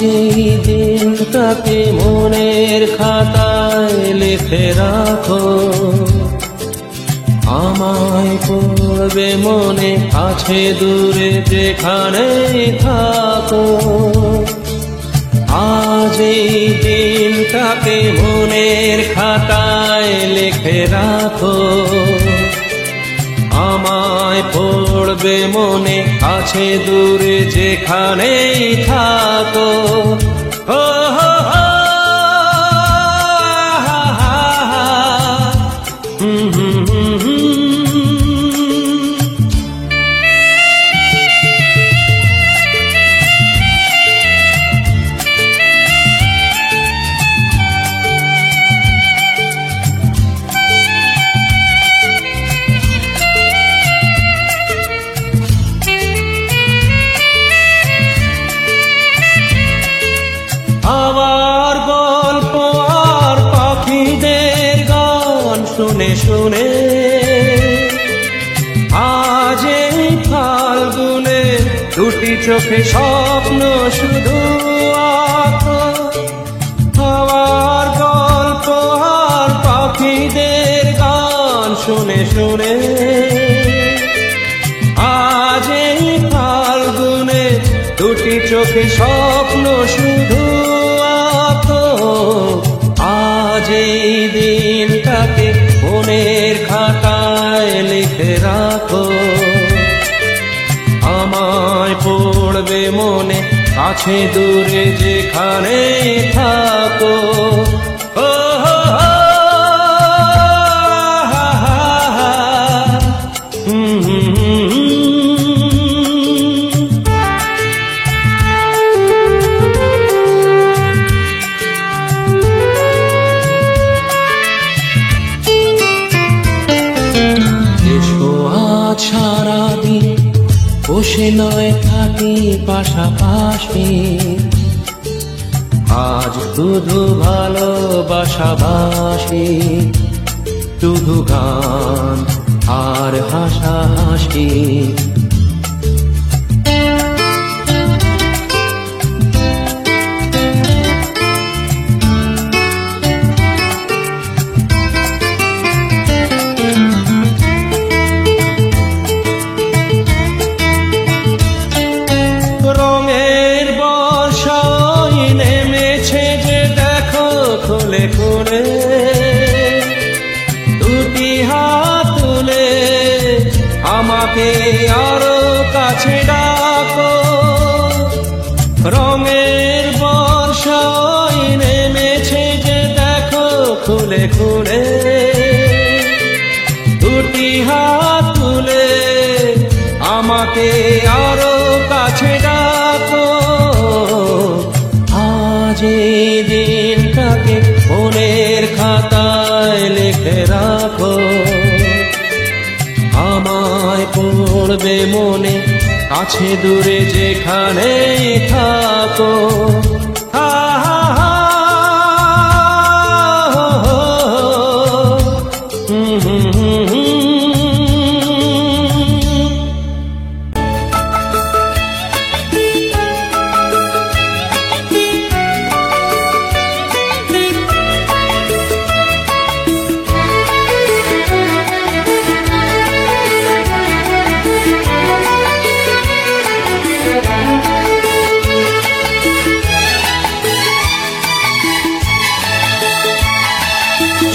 এই দিনটাকে মনের খাতায় লিখে রাখো, আমায় পড়বে মনে, কাছে দূরে যেখানেই থাকো। আজ এই দিনটাকে মনের খাতায় লিখে রাখো, আমায় পড়বে মনে, কাছে দূরে যেখানেই থাকো। ও হো হো, আবার গল্প আর পাখিদের গান শুনে শুনে আজ এই ফাল্গুনে দুটি চোখে স্বপ্ন শুধু আঁকো। আবার গল্প আর পাখিদের গান শুনে শুনে আজ এই ফাল্গুনে দুটি চোখে স্বপ্ন শুধু আঁকো। আজ এই দিনটাকে মনের খাতায় লিখে রাখো, আমায় পড়বে মনে, কাছে দূরে যেখানেই থাকো। ও হো হো, সারাদিন বসে নয় থাকি পাশাপাশি, আজ শুধু ভালোবাসাবাসি, শুধু গান আর হাসাহাসি। রঙের বর্ষায় নেমেছে যে দেখো খুলে খুলে, দুটি হাত তুলে আমাকে আরো কাছে ডাকো। রঙের বর্ষায় নেমেছে যে দেখো খুলে খুলে, দুটি হাত তুলে আমাকে আরো কাছে ডাকো। আজ এই দিনটাকে মনের খাতায় লিখে রাখো, আমায় পড়বে মনে, কাছে দূরে যেখানেই থাকো। হা হা হা,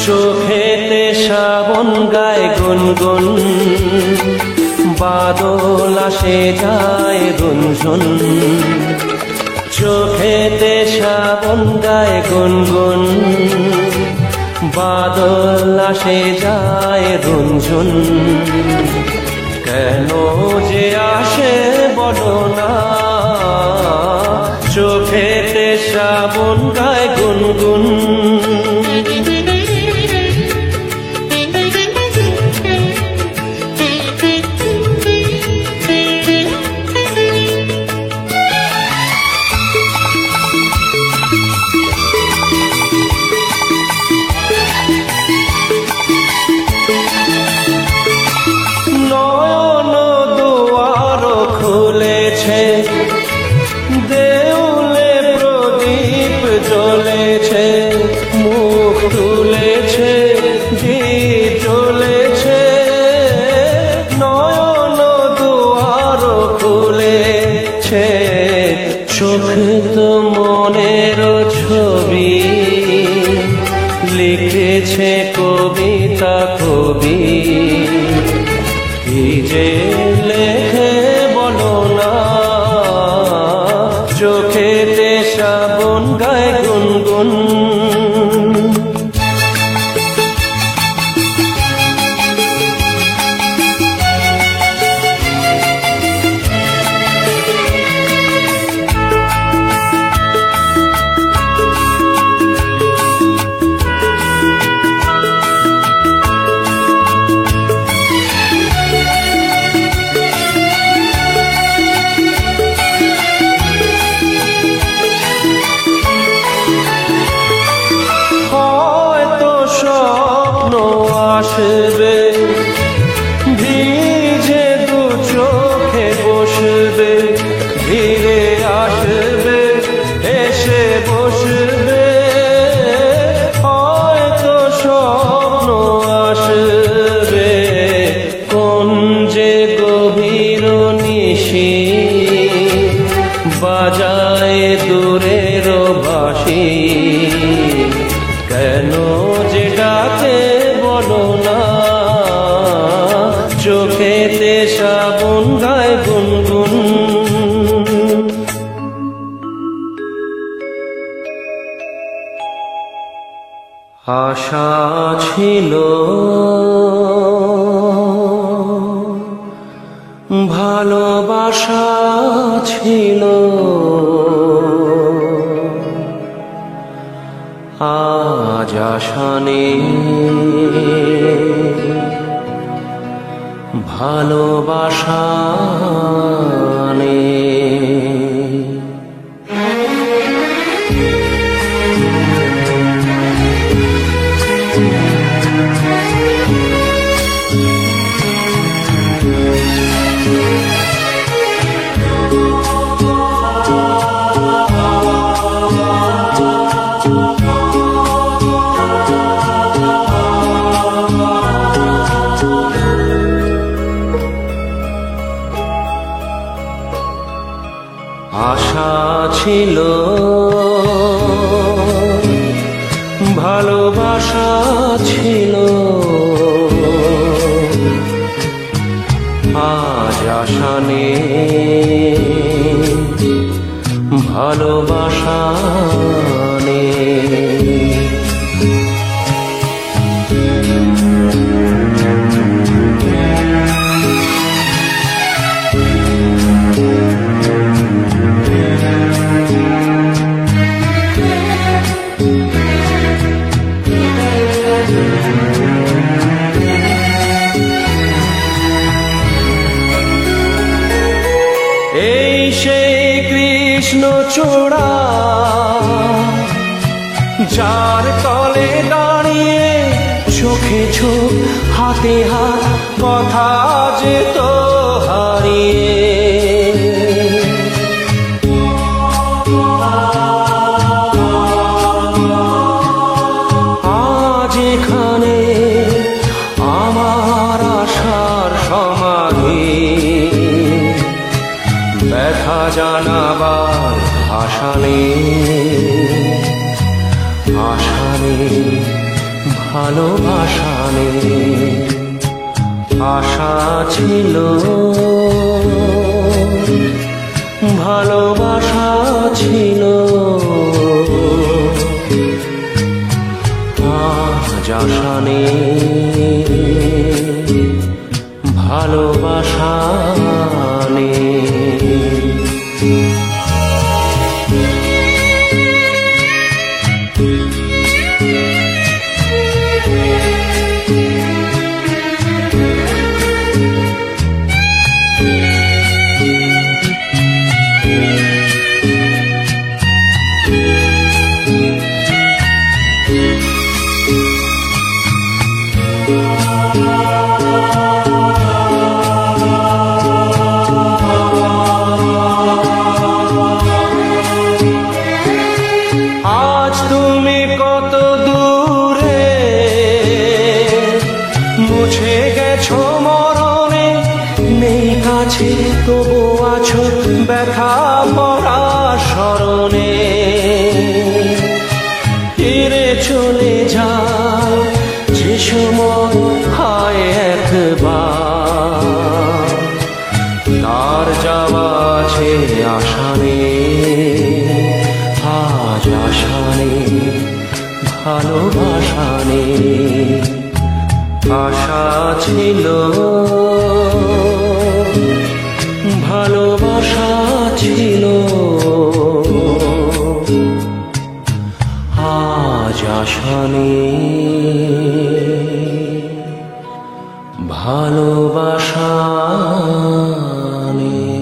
চোখেতে শ্রাবণ গায় গুনগুন, বাদল আসে যায় রুনঝুন। চোখেতে শ্রাবণ গায় গুনগুন, বাদল আসে যায় রুনঝুন। কেন যে আসে বলো না, চোখেতে শ্রাবণ গায় গুনগুন। দেউলে কবি কি যে লেখে বলো না, চোখেতে শ্রাবণ গায় গুনগুন। আসবে ভিজে দু চোখে বসবে, ধীরে আসবে এসে বসবে, হয়তো স্বপ্ন আসবে। কোন যে গভীর নিশি বাজায় দূরের বাঁশি, কেন যে ডাকে বলো না, চোখেতে শ্রাবণ গায় গুনগুন। আশা ছিল ভালোবাসা ছিল, আজ আশা নেই ভালোবাসা নেই। আশা ছিল ভালোবাসা ছিল, আজ আশা নেই ভালোবাসা নেই। এই সেই কৃষ্ণচূড়া যার তলে দাঁড়িয়ে চোখে চোখ হাতে হাত কথা যেত হারিয়ে। আজ এখানে আমার আশার সমাধি, ব্যথা জানাবার ভাষা নেই, আশা নেই ভালোবাসা নেই। আশা ছিল ভালোবাসা ছিল, আজ আশা নেই ভালোবাসা নেই। আজ তুমি কত দূরে, মুছে গেছো মরণে, নেই কাছে তবু আছো ব্যথা ভরা স্মরণে। ফিরে চলে যায় যে সময়, হায় আশা ছিল, ভালোবাসা ছিল, আজ আশা নেই, ভালোবাসা নেই।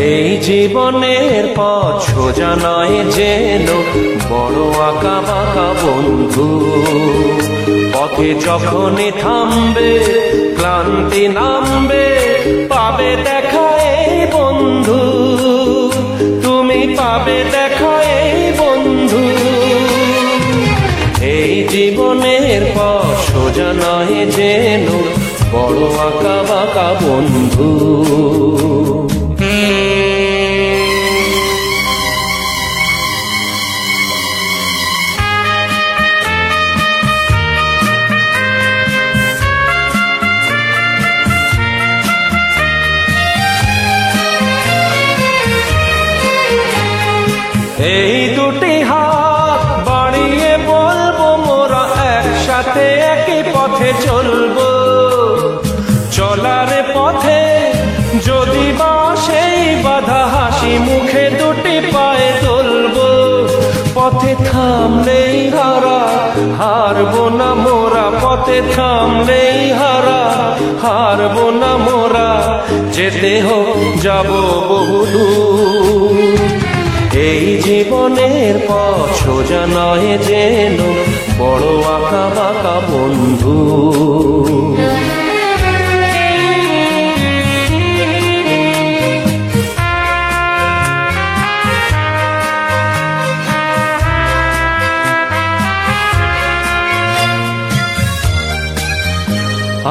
এই জীবনের পথ সোজা নয় যেন, বড় আঁকা বাঁকা বন্ধু। পথে যখনই থামবে, ক্লান্তি নামবে, পাবে দেখা এই বন্ধু, তুমি পাবে দেখা এই বন্ধু। এই জীবনের পথ সোজা নয় যেন, বড় আঁকা বাঁকা বন্ধু। এই দুটি হাত বাড়িয়ে বলবো, মোরা একসাথে একই পথে চলবো। চলার পথে যদি বা সেই বাধা, হাসি মুখে দুটি পায়ে তুলবো। পথে থামলেই হারা, হারবো না মোরা। পথে থামলেই হারা, হারবো না মোরা। যেতে হোক যাবো বহুদূর। এই জীবনের পথ সোজা নয় যেন, বড় আঁকা বাঁকা বন্ধু।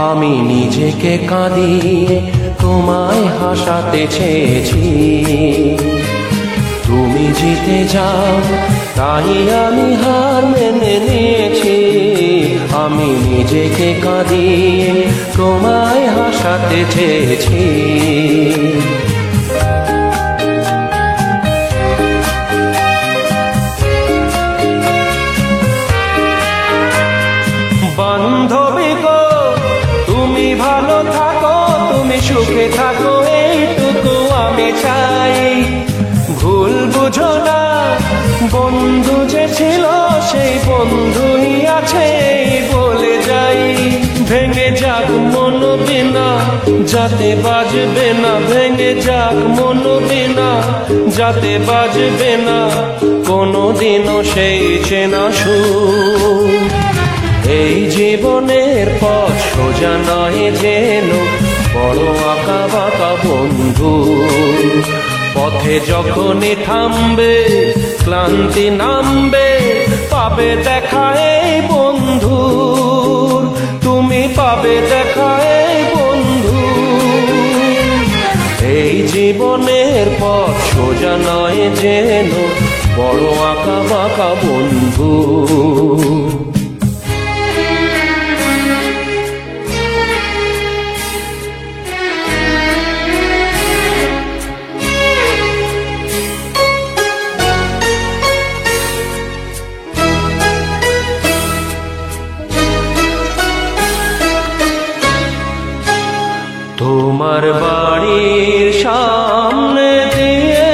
আমি নিজেকে কাঁদিয়ে তোমায় হাসাতে চেয়েছি। তুমি জিতে যাও তাই আমি হার মেনে নিয়েছি। আমি নিজেকে কাঁদিয়ে তোমায় হাসাতে চেয়েছি। বান্ধবী গো, তুমি ভালো থাকো, তুমি সুখে থাকো, এইটুকু আমি চাই। ভুল বুঝো না, বন্ধু যে ছিল সেই বন্ধুই আছে বলে যাই। ভেঙে যাক মন বিনা যাতে বাজবে না, ভেঙে যাক মন বিনা যাতে বাজবে না কোনোদিনও সেই চেনা সুর। এই জীবনের পথ সোজা নয় যেন, বড় আঁকা বাঁকা বন্ধু। পথে যখনই থামবে, ক্লান্তি নামবে, পাবে দেখা এই বন্ধু, তুমি পাবে দেখা এই বন্ধু। এই জীবনের পথ সোজা নয় যেন, বড় আঁকা বাঁকা বন্ধু। তোমার বাড়ির সামনে দিয়ে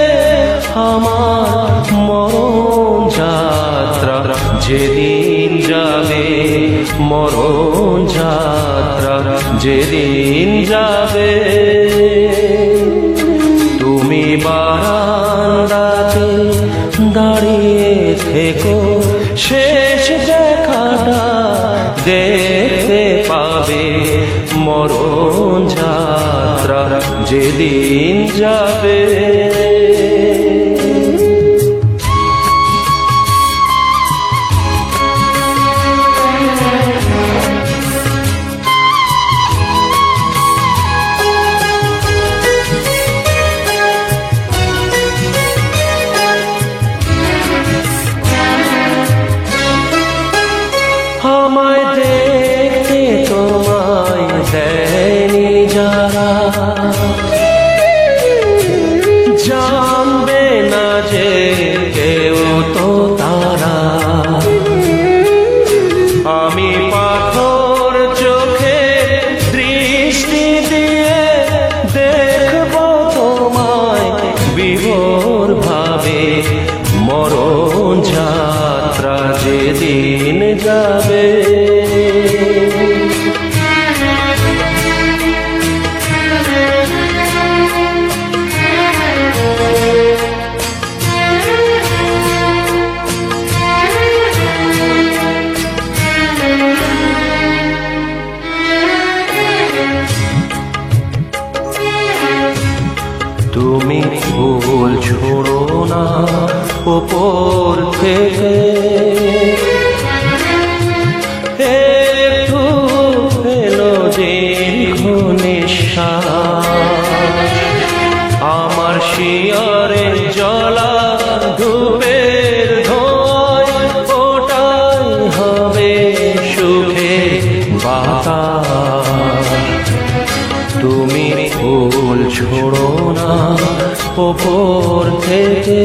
আমার মরণ যাত্রা, যেদিন যাবে মরণ যাত্রা, যেদিন যাবে। তুমি বারান্দাতে দাঁড়িয়ে থেকো, শেষ দেখাটা দেখতে পাবে। মরণ যাত্রা যেদিন যাবে। আমায় দেয়নি যারা, জানবে না যে কেউ তো তারা। আমি পাথর চোখে দৃষ্টি দিয়ে দেখব তোমায় বিভোর ভাবে, মরণ যাত্রা যেদিন যাবে। তুমি ফুল ছোড়ো না উপর থেকে, একটু ফেলো দীর্ঘ নিঃশ্বাস। আমার শিয়রে জ্বলা ধূপের ধোঁয়ায় ওটাই হবে সুখের বাতাস। তুমি ফুল ছোড়ো না উপর থেকে,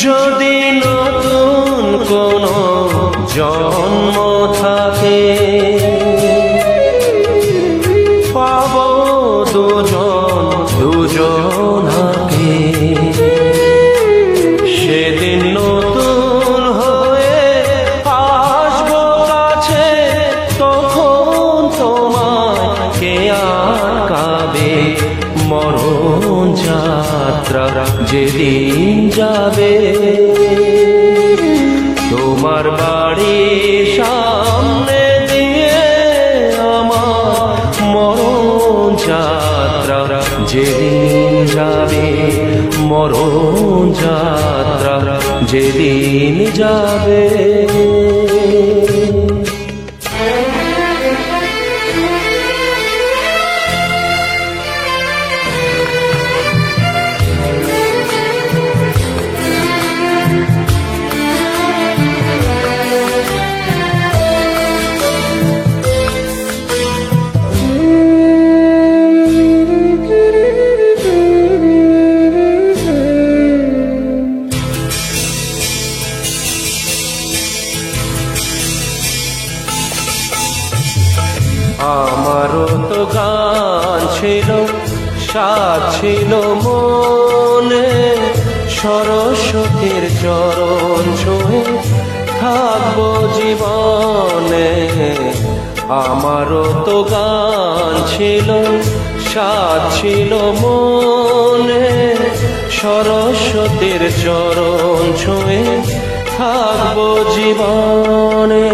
যদি নতুন কোনো জন্ম থাকে, পাবো দুজন দুজনাকে। সেদিন নতুন হয়ে আসবো কাছে, তখন তোমায় কে আটকাবে? মরণ যাত্রা যেদিন যাবে, তোমার বাড়ির সামনে দিয়ে আমার মরণ যাত্রা যেদিন যাবে, মরণ যাত্রা যেদিন যাবে। আমারও তো গান ছিল, সাথ ছিল মনে, সরস্বতীর চরণ ছুঁয়ে থাকবো জীবনে। আমারও তো গান ছিল, সাথ ছিল মনে, সরস্বতীর চরণ ছুঁয়ে থাকবো জীবনে।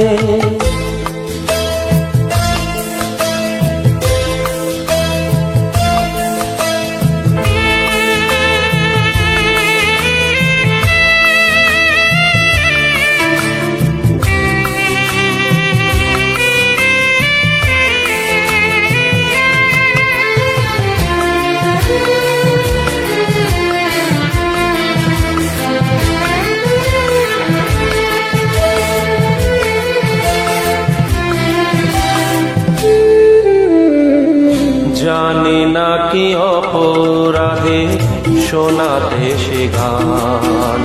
জানি না কি অপরাধে শোনাতে সে গান,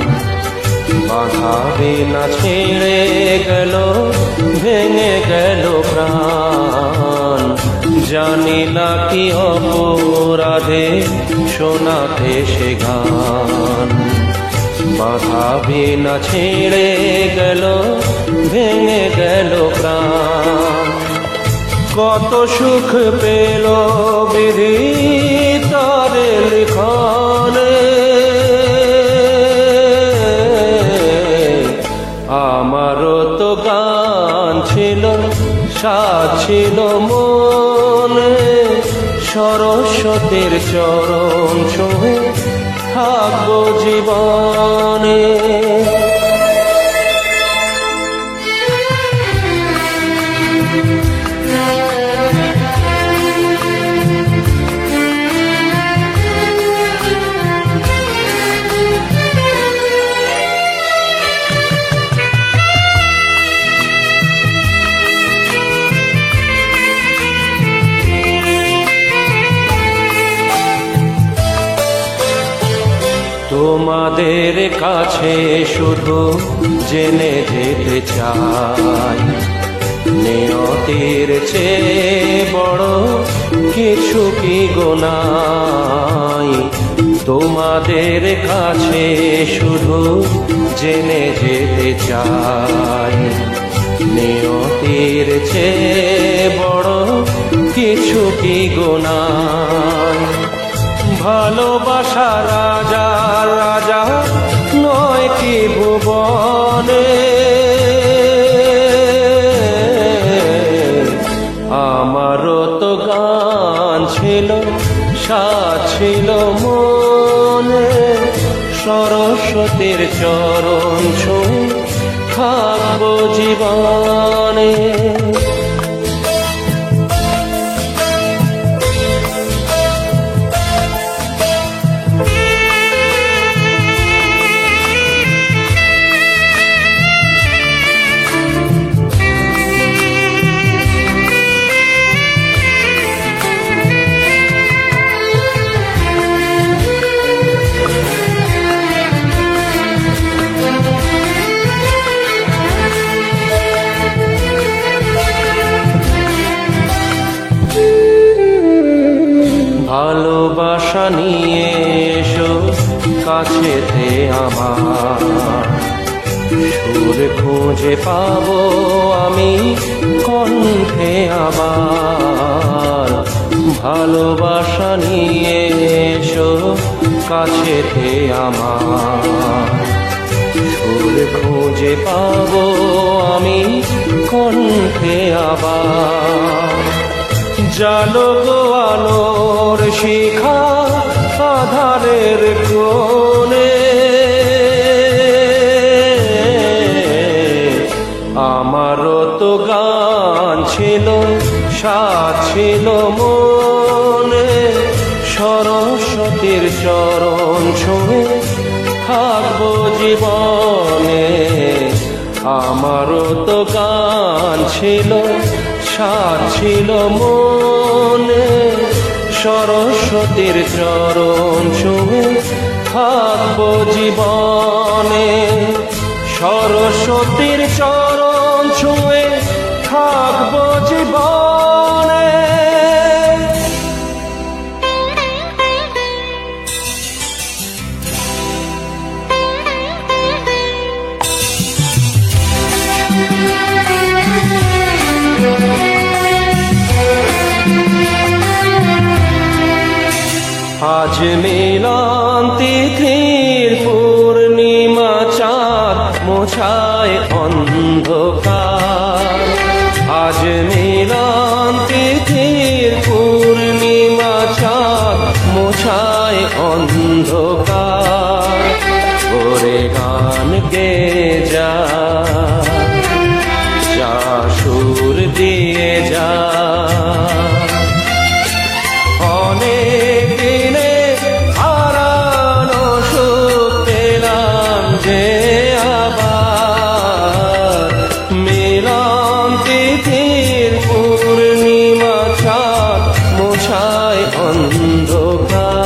বাঁধাবে না ছেড়ে গেল, ভেঙে গেল প্রাণ। জানি না কি অপরাধে শোনাতে সে গান, বাঁধাবে না ছেড়ে গেল, ভেঙে গেল প্রাণ। কত সুখ পেল বিধি তার লিখনে, আমারও তো গান ছিল, সাথ ছিল মনে, সরস্বতীর চরণ ছুঁয়ে থাকবো জীবনে। তোমাদের কাছে শুধু জেনে যেতে চাই, নিয়তির চেয়ে বড় কিছু কি গোনাই। তোমাদের কাছে শুধু জেনে যেতে চাই, নিয়তির চেয়ে বড় কিছু কি গোনাই। ভালোবাসা রাজা রাজা নয় কি ভুবনে, আমারও তো গান ছিল, সাজ ছিল মনে, সরস্বতীর চরণ ছুঁয়ে থাকবো জীবনে। ভালোবাসা নিয়ে এসো কাছেতে আমার, সুর খুঁজে পাবো আমি কণ্ঠে আবার। ভালোবাসা নিয়ে এসো কাছেতে আমার, সুর খুঁজে পাবো আমি কণ্ঠে আবার। জালো গো আলোর শিখা আধারের কোণে, আমারও তো গান ছিল, সাজ ছিল মনে, সরস্বতীর চরণ ছুঁয়ে থাকবো জীবনে। আমারও তো গান ছিল, সাজ ছিল মনে, সরস্বতীর চরণ ছুঁয়ে থাকবো জীবনে। সরস্বতীর চরণ ছুঁয়ে থাকবো জীবনে। আজ মিলন তিথির পূর্ণিমা চাঁদ মোছায় অন্ধকার। আজ মিলন তিথির পূর্ণিমা চাঁদ মোছায় অন্ধকার। ওরে গান গে যা, যা সুর দিয়ে যা, অনেক দিনে হারানো সুখ পেলাম যে আবার। মিলন তিথির পূর্ণিমা চাঁদ মোছায় অন্ধকার।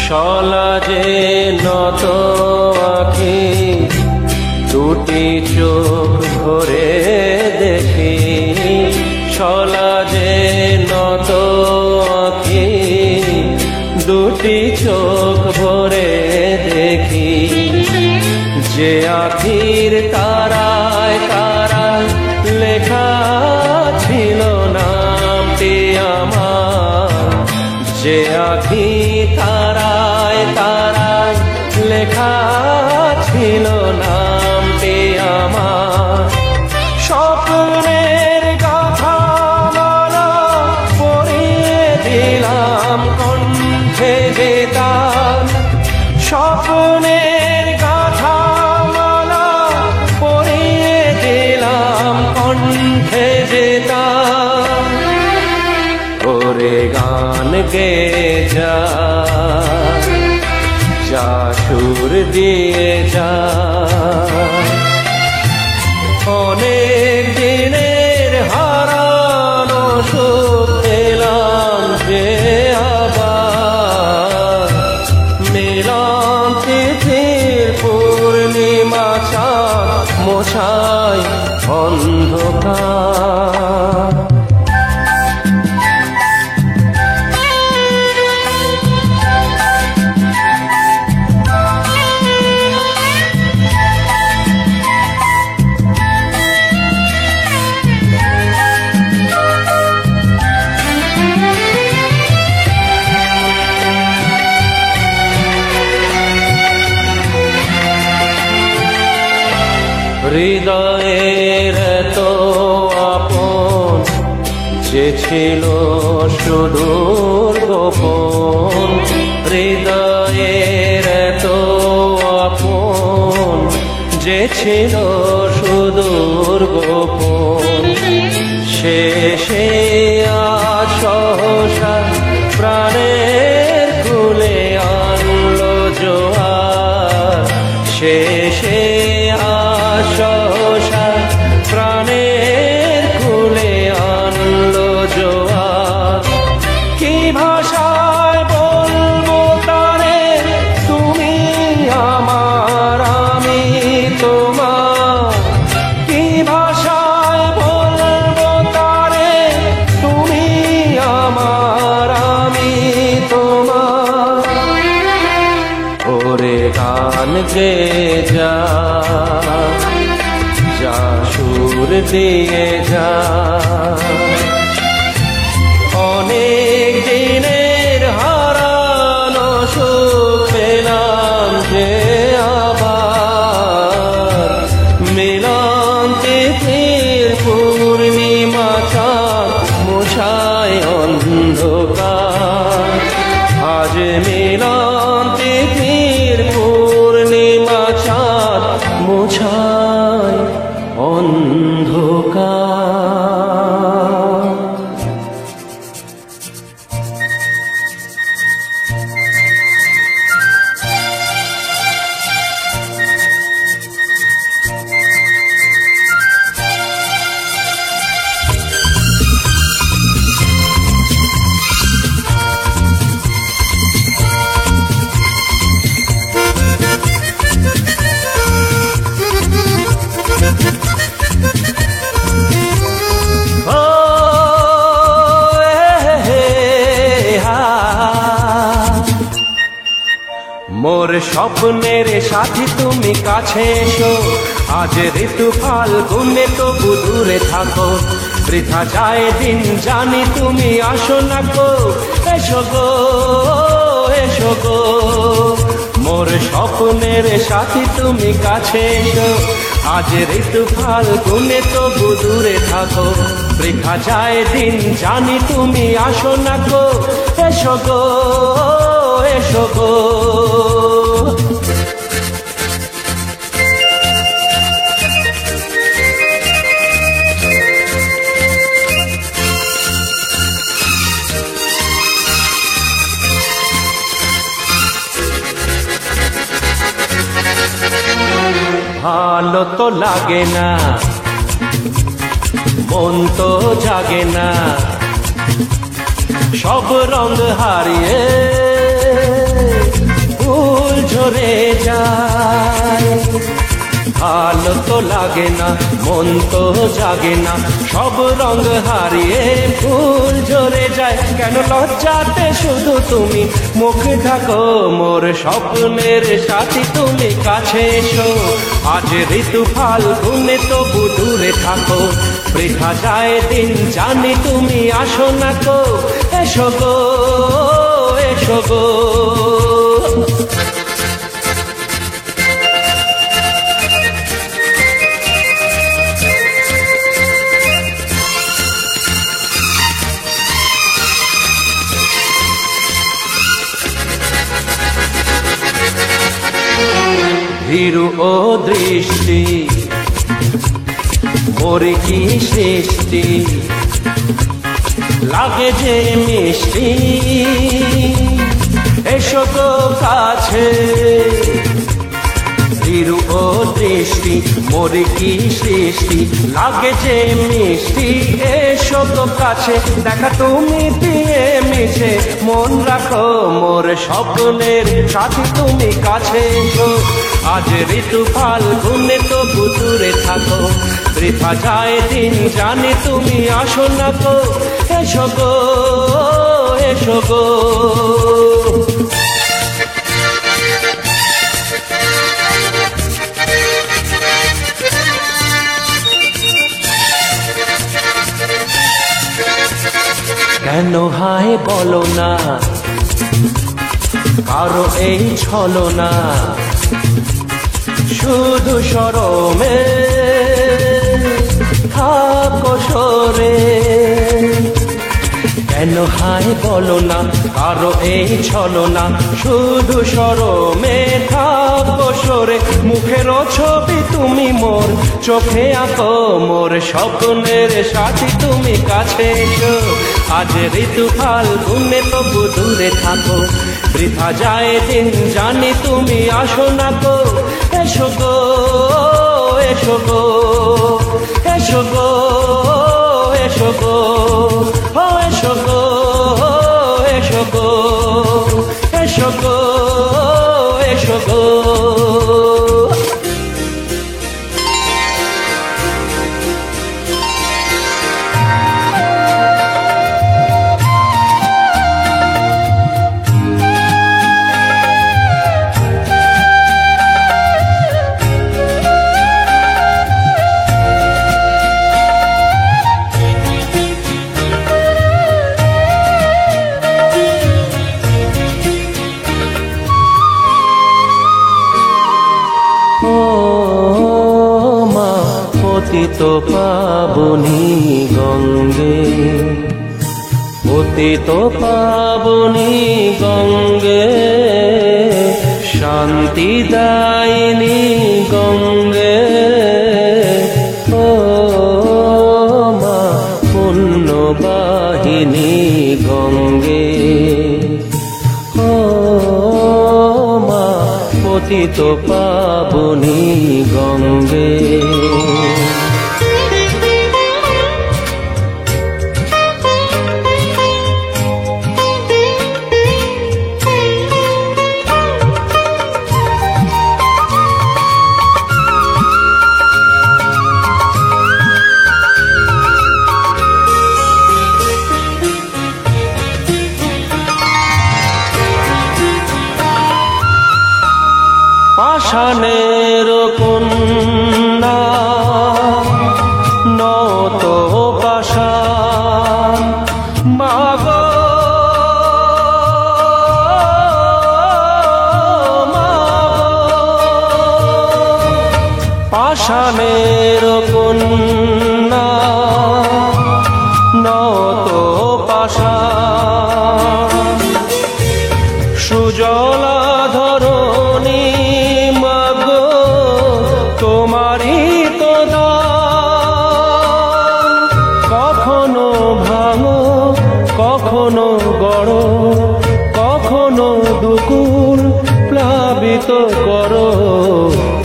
সলাজে নত আঁখি দুটি চোখ ভরে দেখি, সলাজে নত আঁখি দুটি চোখ ভরে দেখি। যে আখির তারায় তারায় লেখা ছিল নামটি আমার, যে আখি তারায় তারায় লেখা ছিল নামটি আমার। স্বপ্নের গাথা মালা পরিয়ে দিলাম কণ্ঠে যে তার, স্বপ্নের গাথা মালা পরিয়ে দিলাম কণ্ঠে যে তার। ওরে যায়। অনেক দিনের হারানো সুখ পেলাম যে আবার, মিলন তিথির পূর্ণিমা চাঁদ মোছায় অন্ধকার। হৃদয়ের তো আপন যে ছিল সুদূর গোপন, হৃদয়ের তো আপন যে ছিল সুদূর গোপন, শেষে আজ সহসা প্রাণের কুলে আনলো জোয়ার, শেষে সহসা প্রাণের কুলে আনলো জোয়ার। কি ভাষায় বলবো তারে, তুমি আমার আমি তোমার, কি ভাষায় বলবো তারে, তুমি আমার আমি তোমার। ওরে গান গেয়ে যা, যা সুর দিয়ে যা, অনেক দিনের হারানো সুখ পেলাম যে আবার, মিলন তিথির পূর্ণিমা চাঁদ মোছায় অন্ধকার। আজ মিলন তিথির পূর্ণিমা চাঁদ মোছায় অন্ধকার। মোর স্বপ্নের সাথী তুমি কাছে এসো, আজ ঋতু ফাল্গুনে তবু দূরে থাকো, বৃথা যায় দিন জানি তুমি আসো না গো, এসো গো এসো গো। মোর স্বপ্নের সাথী তুমি কাছে এসো, আজ ঋতু ফাল্গুনে তবু দূরে থাকো, বৃথা যায় দিন জানি তুমি আসো না গো, এসো গো এসো গো। ভালো তো লাগে না, মন তো জাগে না, সব রঙ হারিয়ে ফুল ঝরে যায়। ভালো তো লাগে না, মন তো জাগে না, সব রঙ হারিয়ে ফুল ঝরে যায়। কেন লজ্জাতে শুধু তুমি মুখ ঢাকো, মোর স্বপ্নের সাথী তুমি কাছে এসো, আজ ঋতু ফাল্গুনে তবু দূরে থাকো, বৃথা যায় দিন জানি তুমি আসো না গো, এসো গো এসো গো। ভীরু ও দৃষ্টি মোরে কি সৃষ্টি, লাগে যে মিষ্টি, এসো তো কাছে। ভীরু ও দৃষ্টি মোর কি সৃষ্টি লাগে যে মিষ্টি, এসো তো কাছে দেখা তুমি দিয়ে মিশে মন রাখো মোর স্বপ্নের সাথী তুমি কাছে এসো। আজ ঋতু ফাল্গুনে তবু দূরে থাকো, বৃথা যায় দিন জানি তুমি আসো না গো, এসো গো এসো গো। কেন হায় বলো না কারো এই ছলনা, শুধু শরমে থাকো সরে। কেন হায় বলো না কারো এই ছলনা, শুধু শরমে থাকো সরে। মুখের ছবি তুমি মোর চোখে আঁকো, মোর স্বপ্নের সাথী তুমি কাছে এসো। আজ ঋতু ফাল্গুনে তবু দূরে থাকো, বৃথা যায় দিন জানি তুমি আসো না গো, এসো গো এসো গো এসো গো এসো গো এসো গো এসো গো এসো গো এসো গো। পতিত পাবনী গঙ্গে, পতিত পাবনী গঙ্গে, শান্তি দায়িনী গঙ্গে। ও মা পুণ্যবাহিনী গঙ্গে, ও মা পতিত পাবনী গঙ্গে। পাষাণের কন্যা নত পাষাণ, মাগো পাষাণের কন্যা নত পাষাণ, সুজলা ধরণী মাগো তোমারই তো দান। কখনো ভাঙো কখনো গড়ো, কখনো দুকুল প্লাবিত করো,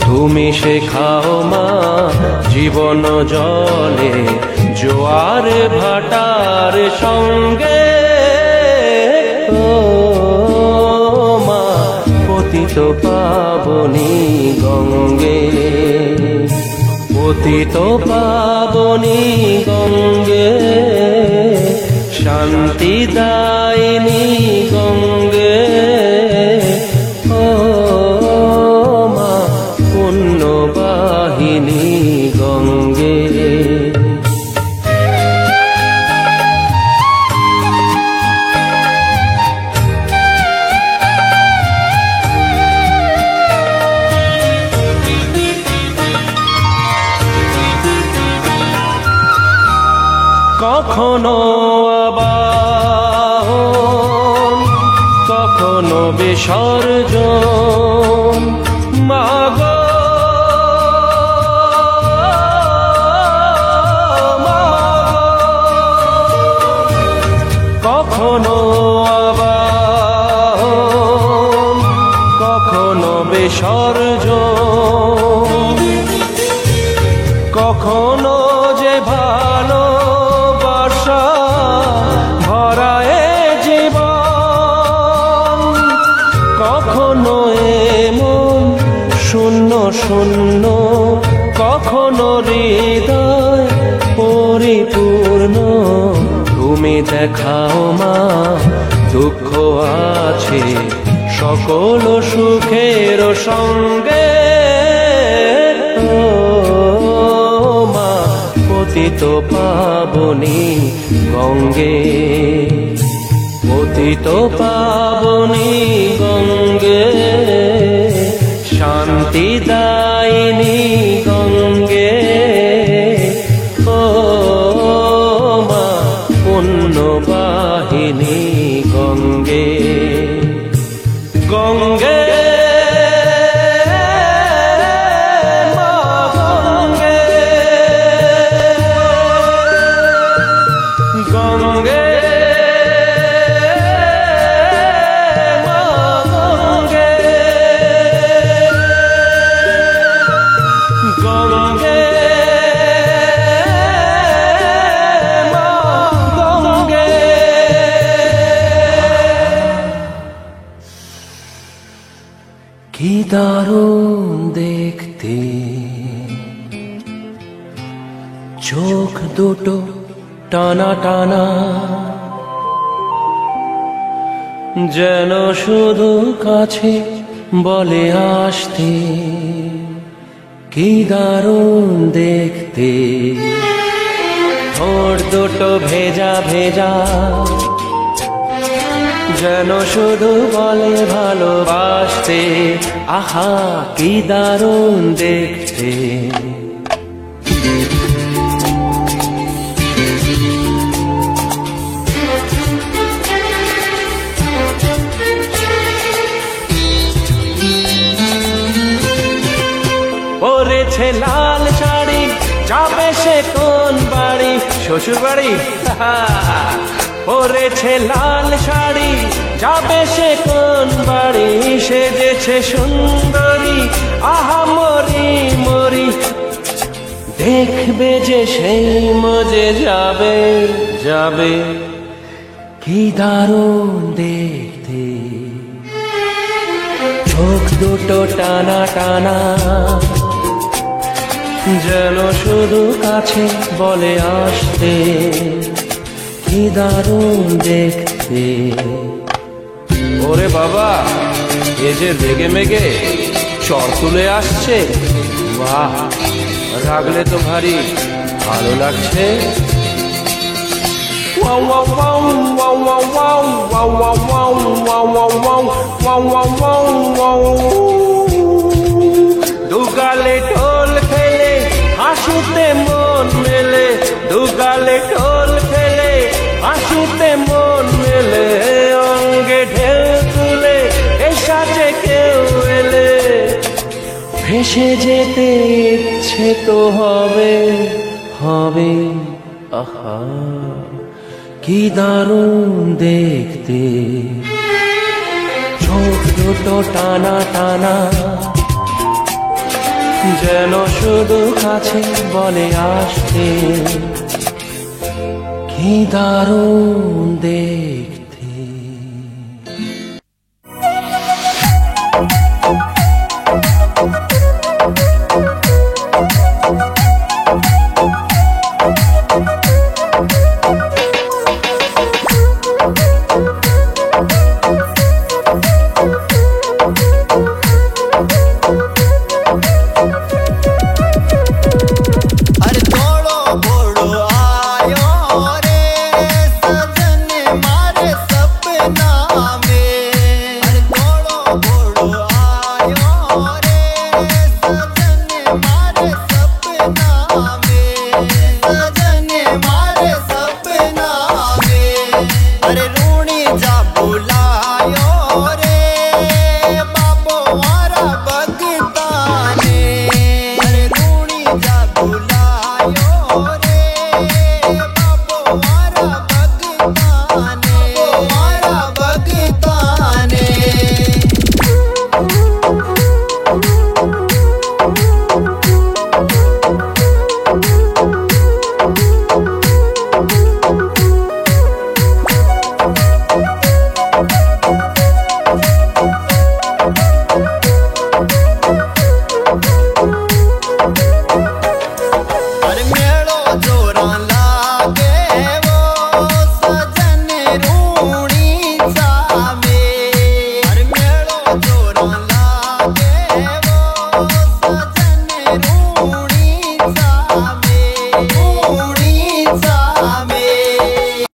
তুমি শেখাও মা জীবন জলে জোয়ার ভাটার সঙ্গে। ও মা পতিত পাবনী গঙ্গে, পতিত পাবনী গঙ্গে, শান্তি দায়িনী গঙ্গে। ও মা পুণ্যবাহিনী গঙ্গে। কখনো আবাহন কখনো বিসর্জন, মাগো কখনো আবাহন কখনো বিসর্জন। শূন্য, কখনো হৃদয় পরিপূর্ণ। তুমি দেখাও মা দুঃখ আছে সকল সুখের সঙ্গে। ও মা পতিত পাবনী গঙ্গে, পতিত পাবনী গঙ্গে, শান্তি দায়িনী গঙ্গে। ও মা পুণ্যবাহিনী গঙ্গে, গঙ্গে মা গঙ্গে, গঙ্গে মা গঙ্গে, গঙ্গে মা গঙ্গে। কি দারুণ দেখতে চোখ দুটো টানা টানা, যেন শুধু কাছে বলে আসতে। কি দারুণ দেখতে ঠোঁট দুটো ভেজা ভেজা, যেন শুধু বলে ভালোবাসতে। আহা কি দারুণ দেখতে। পরেছে লাল শাড়ি, যাবে সে কোন বাড়ি? শ্বশুর বাড়ি। পরেছে লাল শাড়ি, যাবে সে কোন বাড়ি? সেজেছে সুন্দরী, আহা মরি মরি। দেখবে যে সেই মজে যাবে যাবে। কি দারুণ দেখতে চোখ দুটো টানা টানা, যেন শুধু কাছে বলে আসতে। কি দারুণ দেখতে। ওরে বাবা, এ যে রেগে মেগে চর তুলে আসছে। বাহ, রাগলে তো ভারী ভালো লাগছে। দুগালে ঢোল খেলে হাসুতে মন মেলে, দুগালে ঢোল খেলে হাসুতে মন মেলে। অঙ্গে ঢেউ তুলে এ সাজে কেউ এলে, ভেসে যেতে ইচ্ছে তো হবে হবে। আহা কি দারুণ দেখতে চোখ দুটো টানা টানা, যেন শুধু কাছে বলে আসতে। কি দারুণ দেখতে।